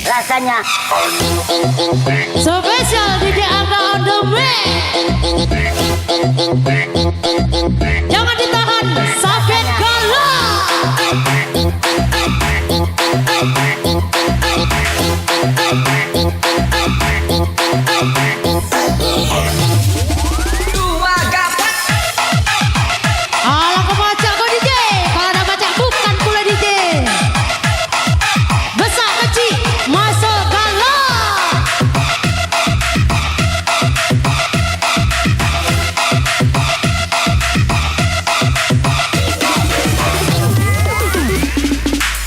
Rasanya spesial DJ Aga on the way. Jangan ditahan, sakit gala. Alah kau baca kau DJ, kalau ada baca bukan pula DJ. Besar kecil masuk gala.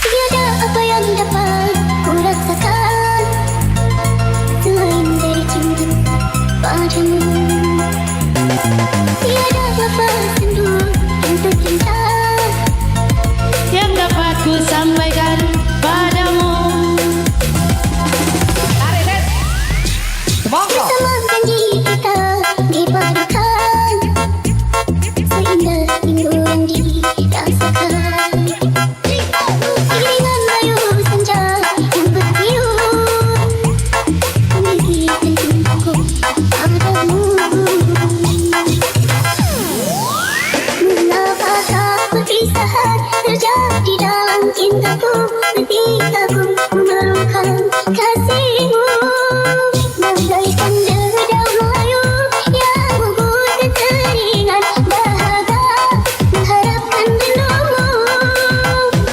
tiada apa yang dapat ku rasakan selain dari cinta padamu. Tiada apa sendu untuk cinta Yang dapat ku sampaikan padamu. bersama janji kita dipadukan seindah rindu yang dirasakan. Iringan layu senja yang bertiup menggigitkan cintaku padamu. Mengapakah perpisahan terjadi dalam cintaku ketika ku memerlukan kasihmu. Bagaikan dedaunan layu yang membuat keringat dahaga mengharapkan rindumu.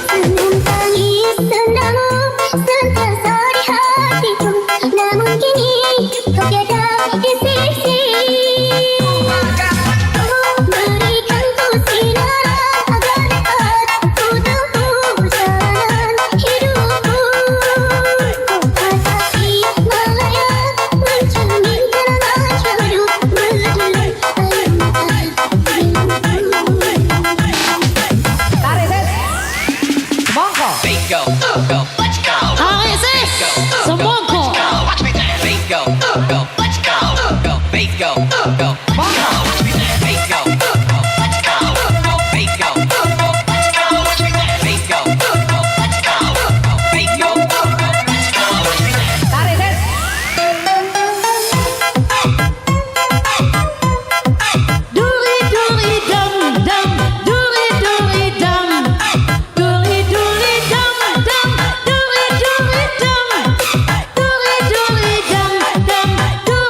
Senyum tangis sendamu sentiasa di hatiku, namun kini kau tiada di sisi. Berikan ku sinaran agar dapat ku tempuh jalan hidupku. Kasih melayang mencerminkan maju berdua Bingo, go, let's go. Ayo sis, semongko. Watch me dance. Bingo, go, let's go. Go, bingo, go, let's go. Watch me dance. Bingo, go, let's go. Go, bingo, go, let's go. Watch me dance. Bingo, go, let's go. Go, bingo, go, let's go. Watch me dance. Duri duri dum dum, duri duri dum, duri duri dum dum, duri duri dum, duri duri dum dum, duri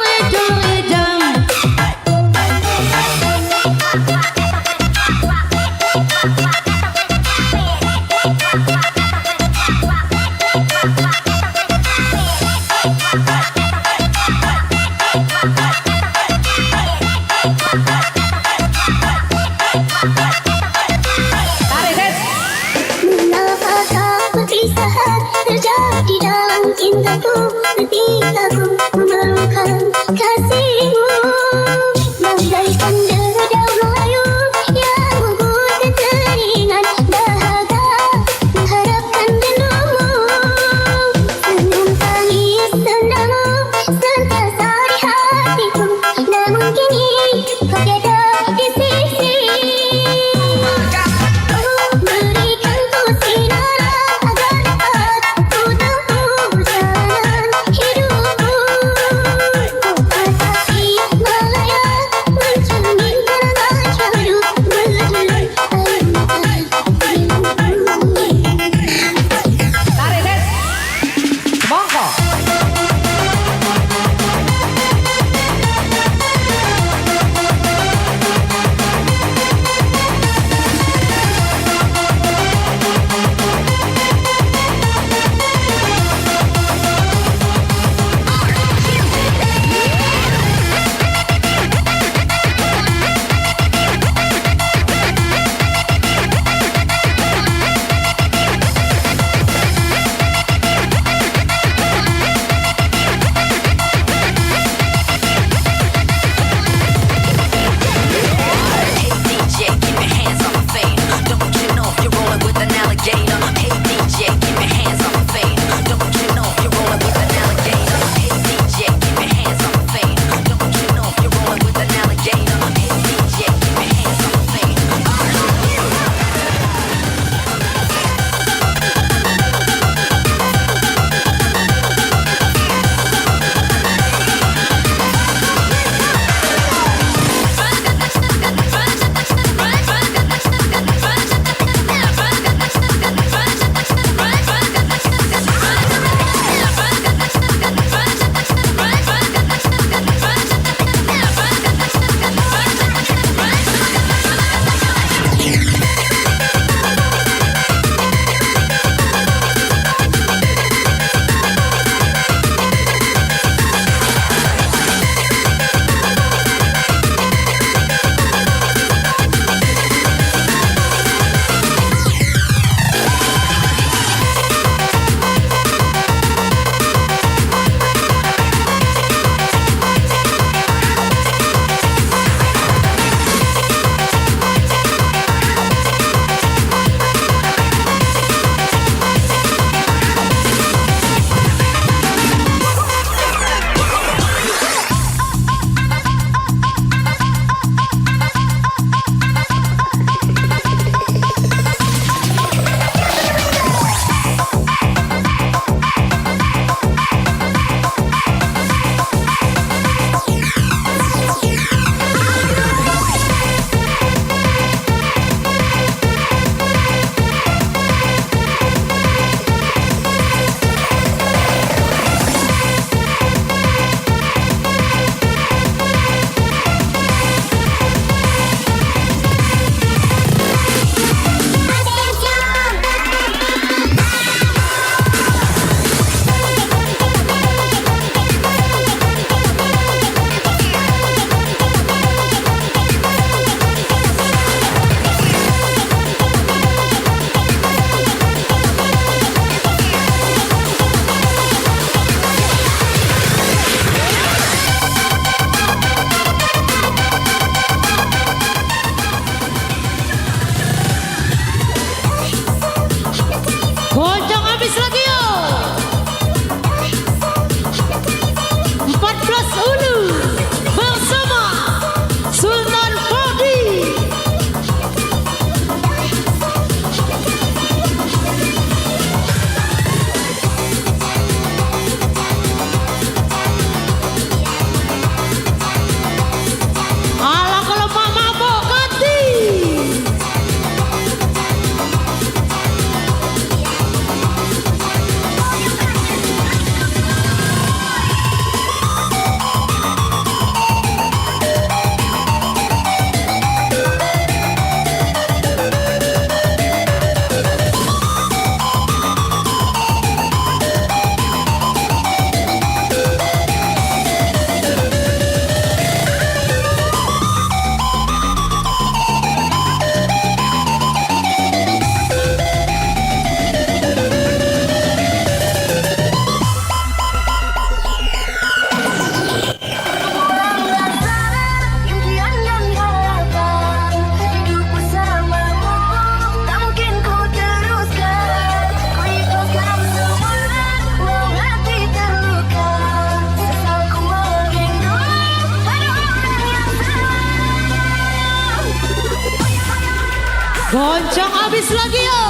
Goncang habis lagi yo.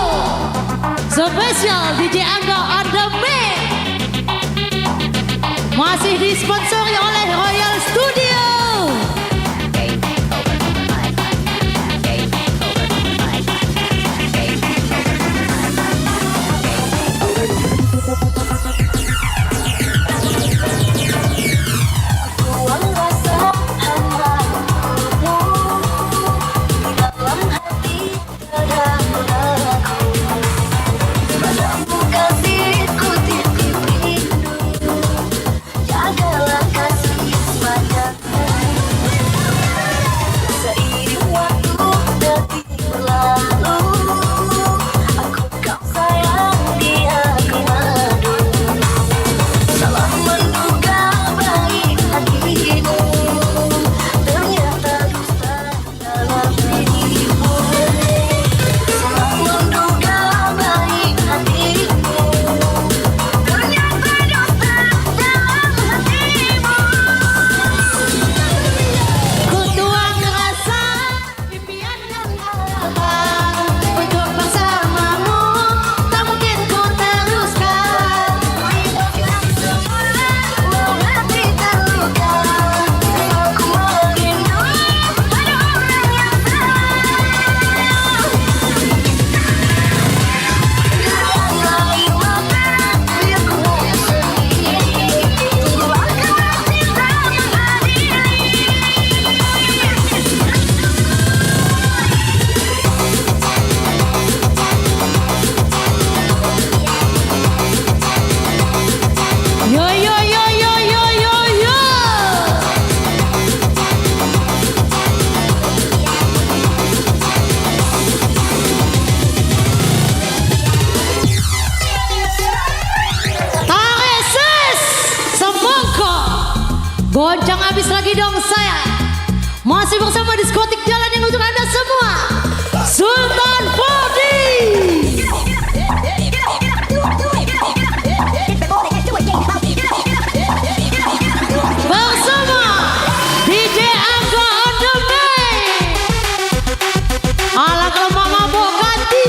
Spesial DJ Angga on the mix. Masih disponsori oleh Royal Studio. Tuang rasa hangatmu dalam hati terdaku. Padamu kasihku titip rindu, jagalah kasih padaku. Seiring waktu detik berlalu, aku kau sayang dia ku madu. Salah menduga baik hatimu, ternyata dusta dalam dirimu. Salah menduga baik hatimu, ternyata dusta dalam hatimu. Ku tuang rasa impian dan harapan untuk bersamamu, tak mungkin ku teruskan. Yang semula hati terluka, aku merindu pada orang yang sayang. Dengan air mata biar ku sendiri, luahkanlah cinta menghadiri. Yo yo yo yo yo yo yo. Tareses semongko. Goncang habis lagi dong saya. Masih bersama diskotik jalan yang untuk Anda semua. Sultan Fadi. Bersama DJ Angga on the mix. Ala kalau mau mabok ganti.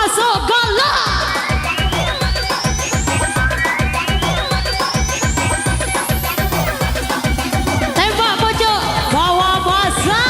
masuk gala. Tembak pojok, bawa masa.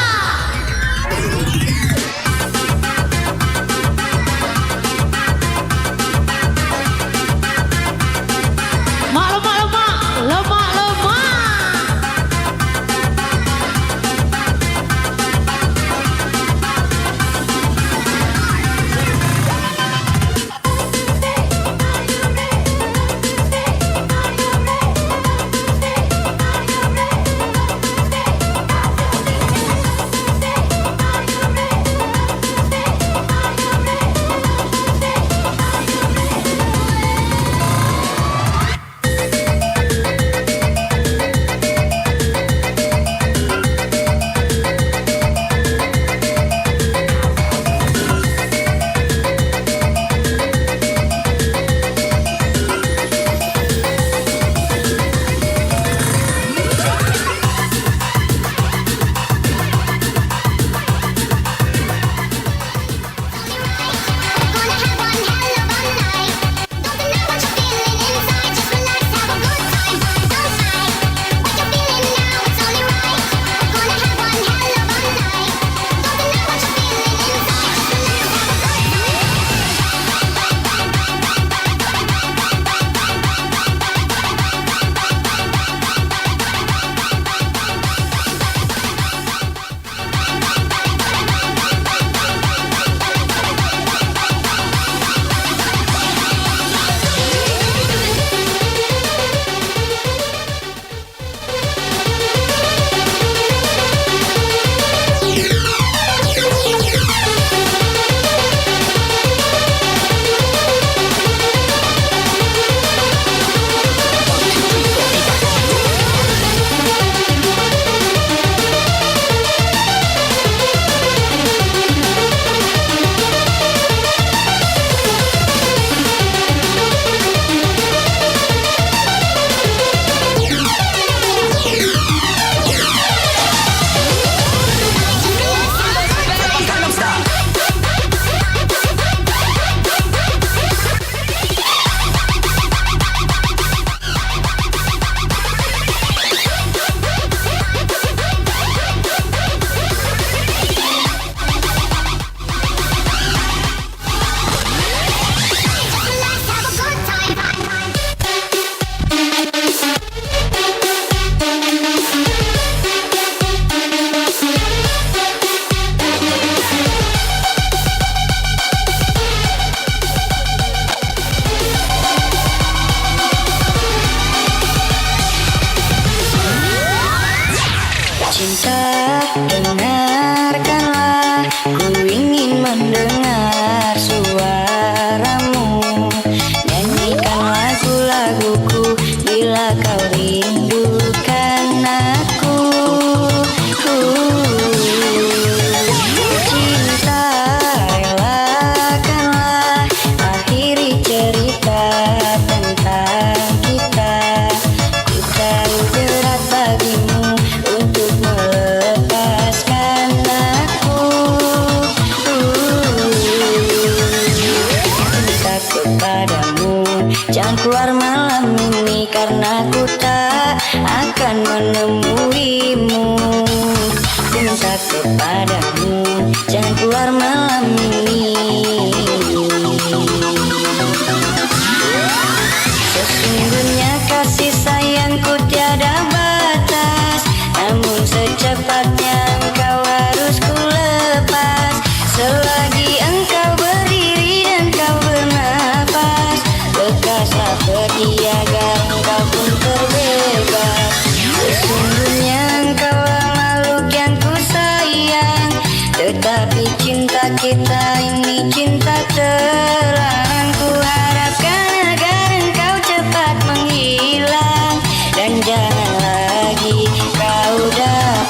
Lemak. Jangan keluar malam ini karena ku tak akan menemuimu. Ku minta kepadamu, jangan keluar malam ini. Sesungguhnya kasih sayangku tiada batas, namun secepatnya engkau harus ku lepas. Selagi engkau berdiri dan kau bernapas, lekaslah pergi agar engkau pun terbebas. Sesungguhnya engkaulah makhluk yang ku sayang, tetapi cinta kita ini cinta terlarang. Ku harapkan agar engkau cepat menghilang dan jangan lagi kau dapat.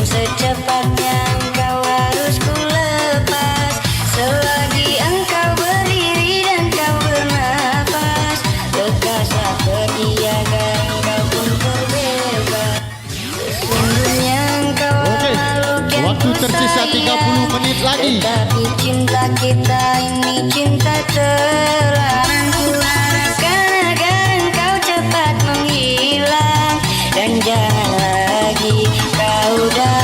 secepatnya engkau harus ku lepas. Selagi engkau berdiri dan kau bernafas, lekaslah pergi agar engkau pun terbebas. Sesungguhnya engkau makhluk yang Waktu tersisa 30 menit lagi. tetapi cinta kita ini cinta terlarang. Ku harapkan agar engkau cepat menghilang dan jangan lagi kau dapat.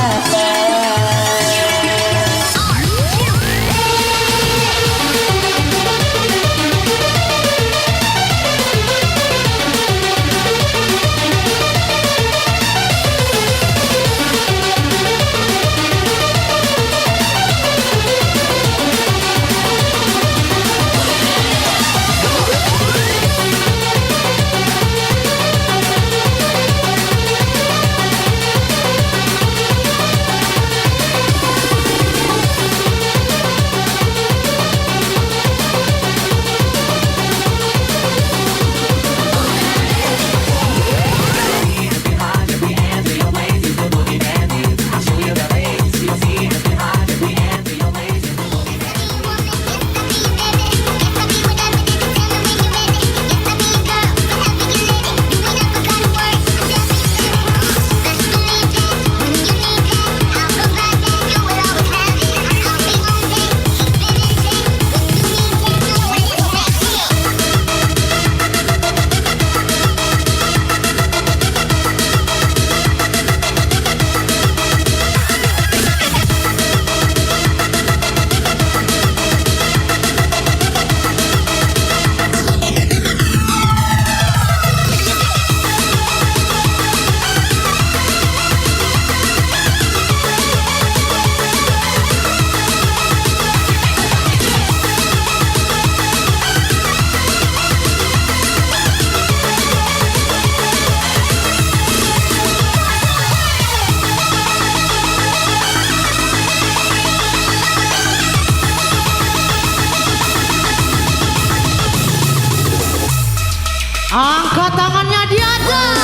Angkat tangannya di atas.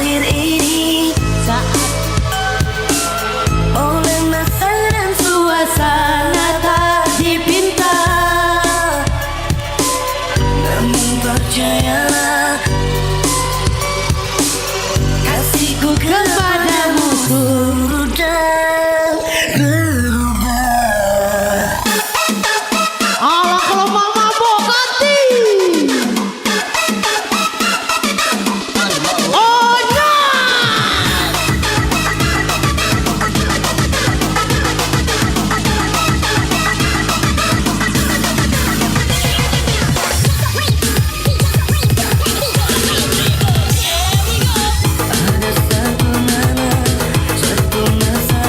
Akhir ini oleh masa dan suasana tak dipinta, namun percayalah kasihku kepadamu sudah berubah. Allah kalau mama Bokati. Oh no. Ada satu nama, satu masa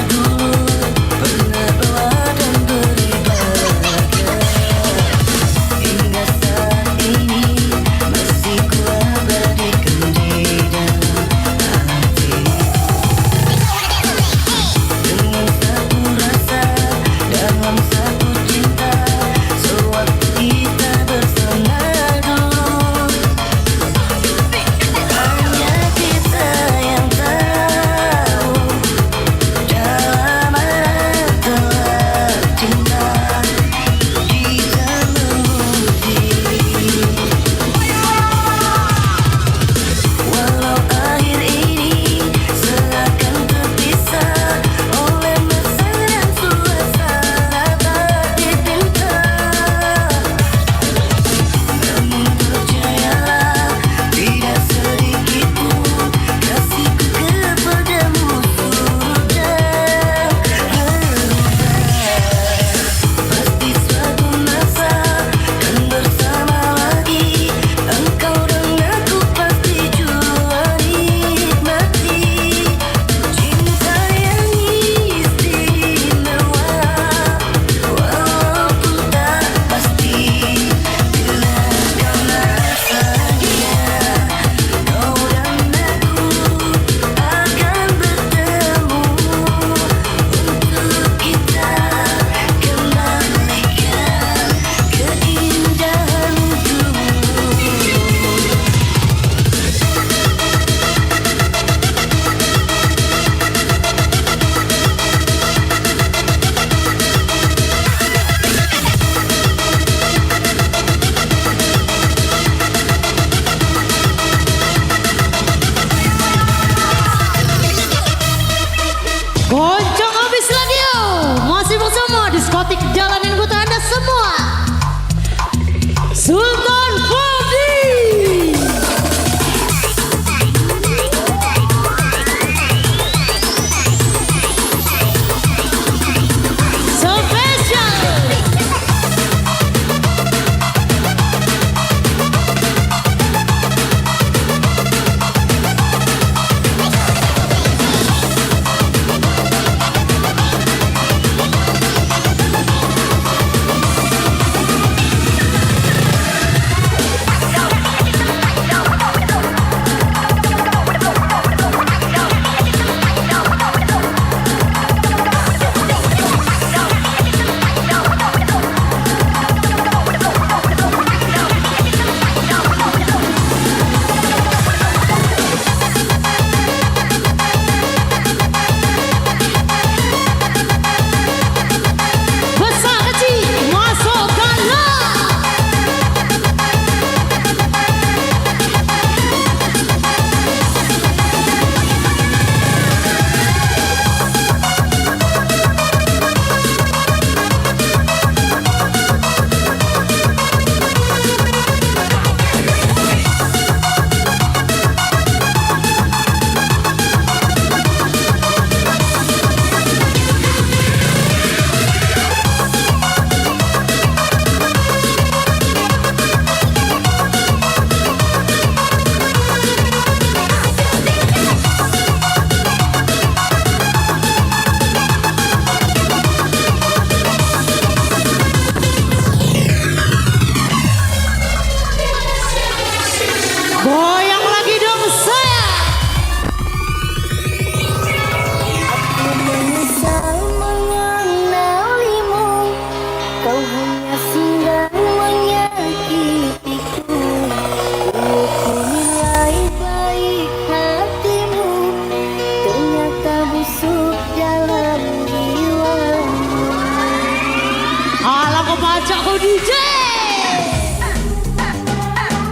Go DJ.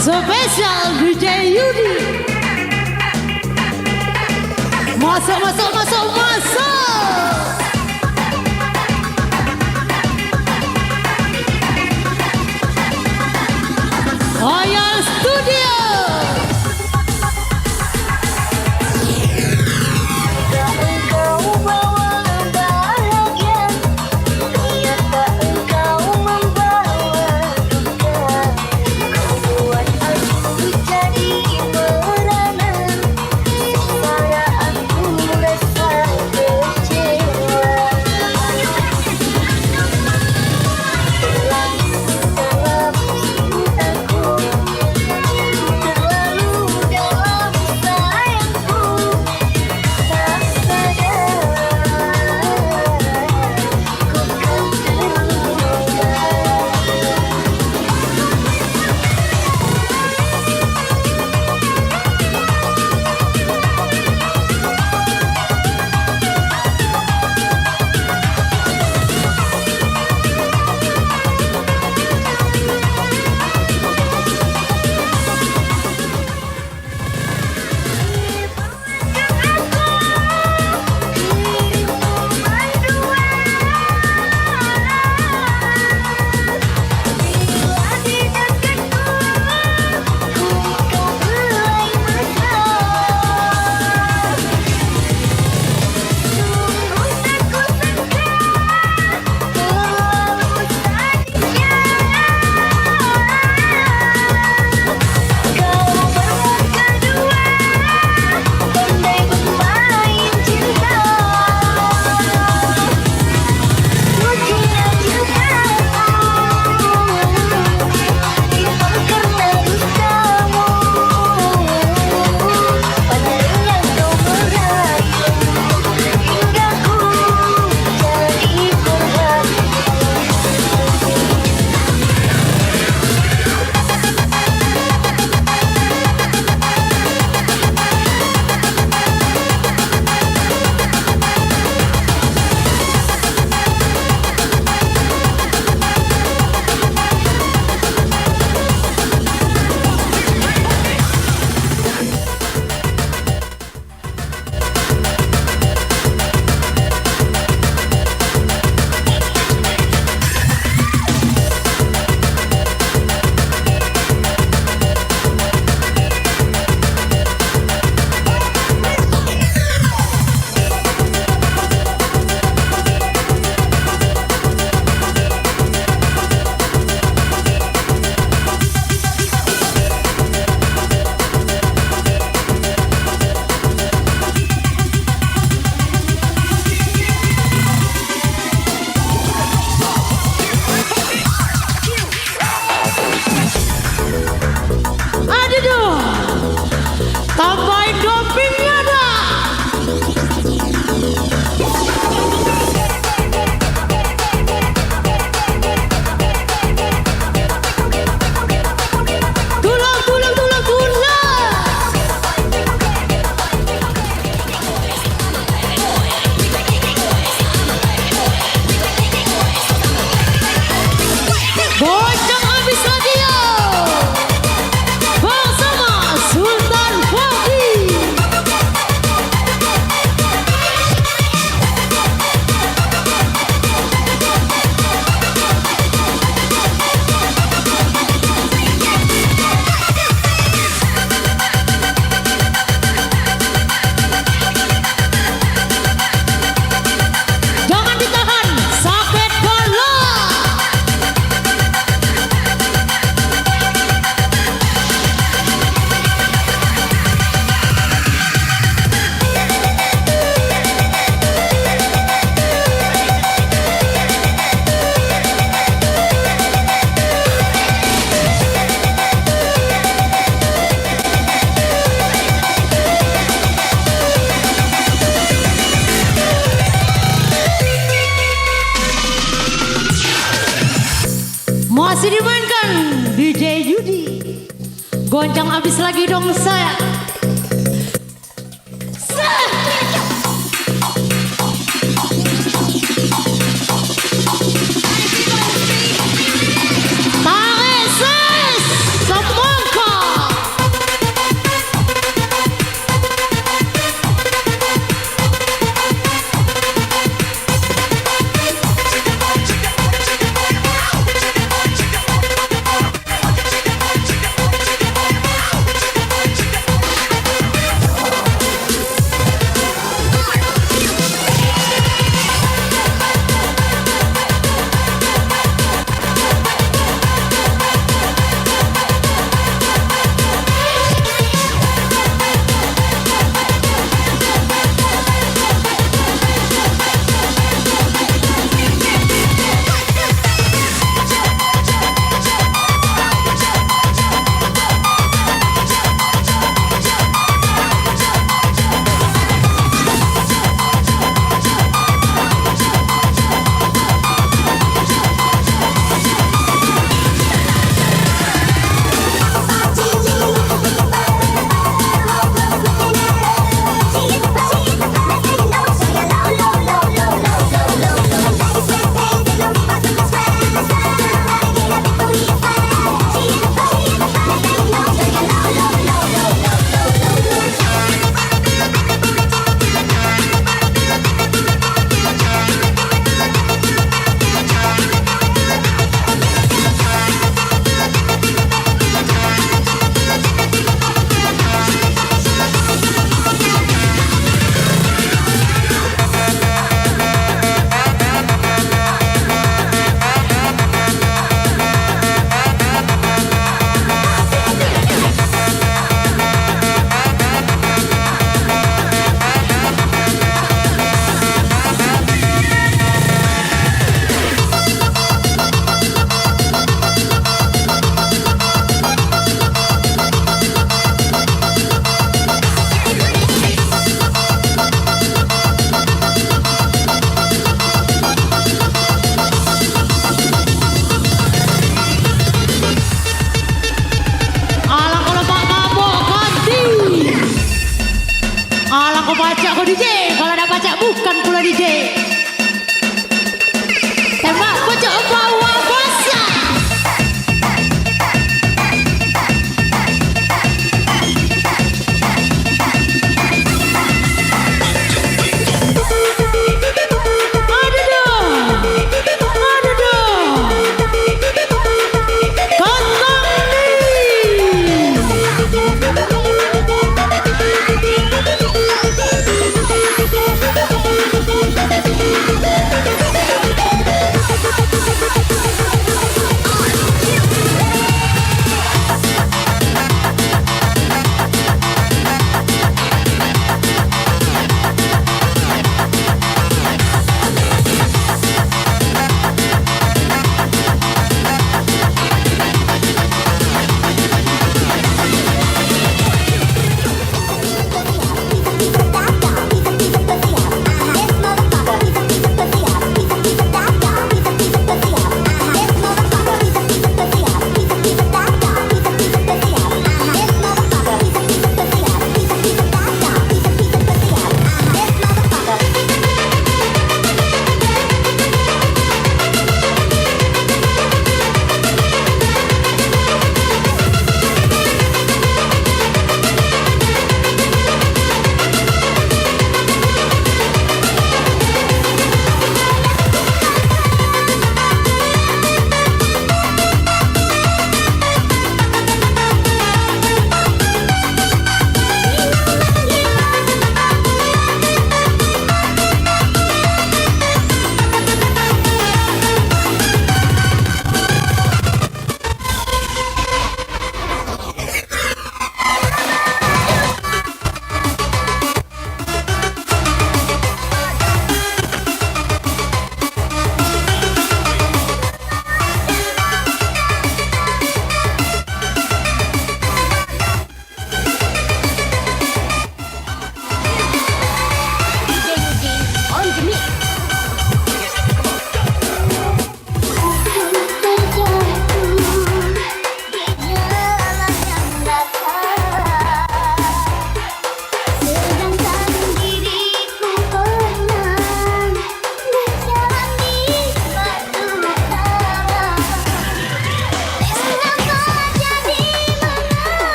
Spesial DJ Yudi. Masuk, masuk, masuk, masuk. Royal Studio. Engkau bawa bahagia, ternyata engkau membawa duka. Kau buat aku jadi merana, supaya aku rasa kecewa. Terlalu dalam sayangku, tak sadar ku kan terluka. Aduh, tambahin dopingnya dah. Tulang, tulang, tulang, tulang. Bocang habis lagi yo. Bersama Sultan Foki. Jangan ditahan, sakit bola. Masih dimainkan DJ Yudi. Goncang habis lagi dong saya.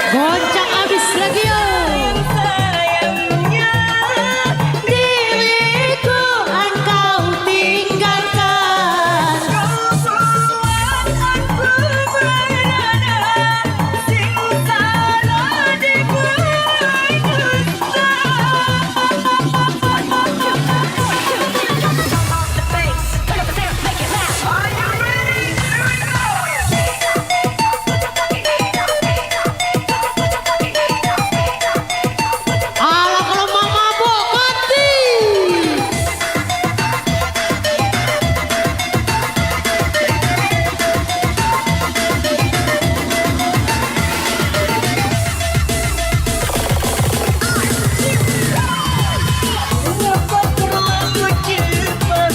Goncang abis lagi yo. Sayangnya Diriku engkau tinggalkan. kau buat aku berada sing salah dibuat dusta. Alah kalau mau mabuk mati. Mengapa terlalu cepat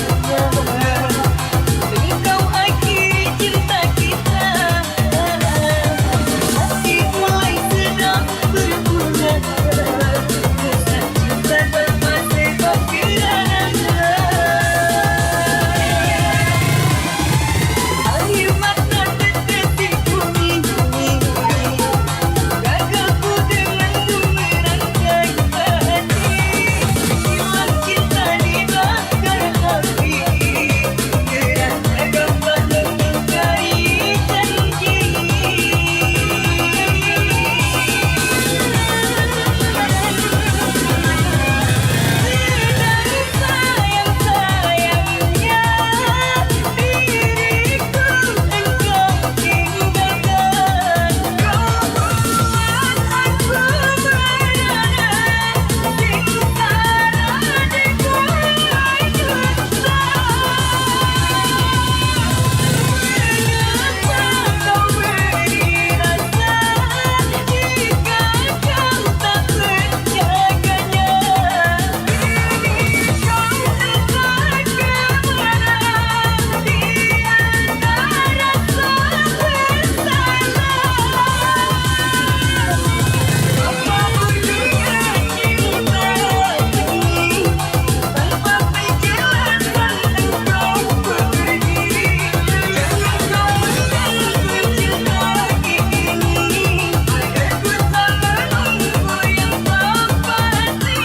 engkau akhiri cinta kita? Hati mulai sedang berbunga, kisah cinta tanpa sebab kerana air mata berdetik kuning. Gagalku dengan merangkai hati, hilang cinta dibakar api, kerana gambar mengingkari janji. Sayang-sayangnya diriku engkau tinggalkan. Kau buat aku berada sing salah dibuat dusta. Mengapa kau beri rasa jika kau tak menjaganya? Kini kau entah kemana di antara rasa bersalah. Apa dunia cinta ini tanpa penjelasan engkau pergi. Jangan kau mengganggu cinta ini, agar ku tak menunggu yang tak pasti.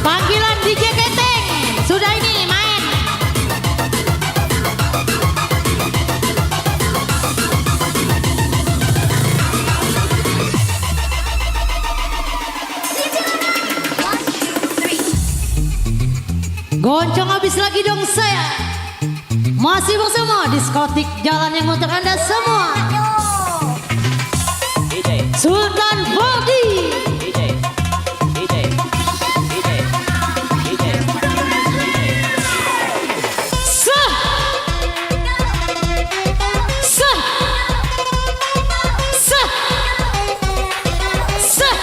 Panggilan DJ Keteng. Sudah ini main. Goncang habis lagi dong saya. Masih bersama diskotik jalan yang untuk Anda semua. Sultan Body. Sah. Sah. Sah. Sah.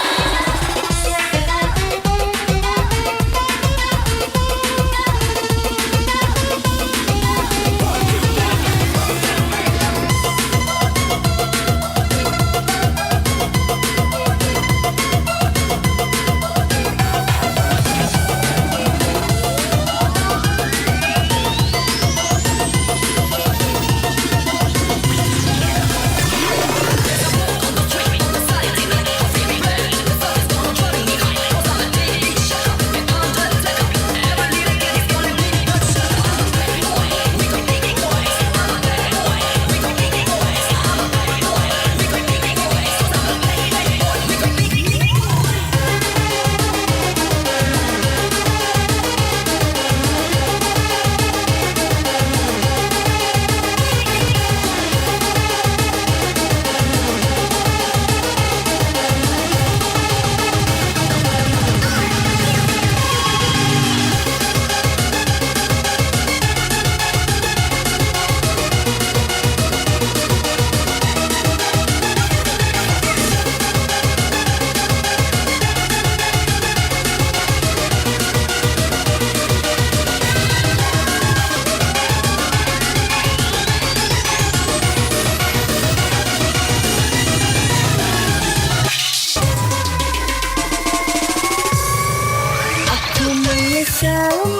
selalu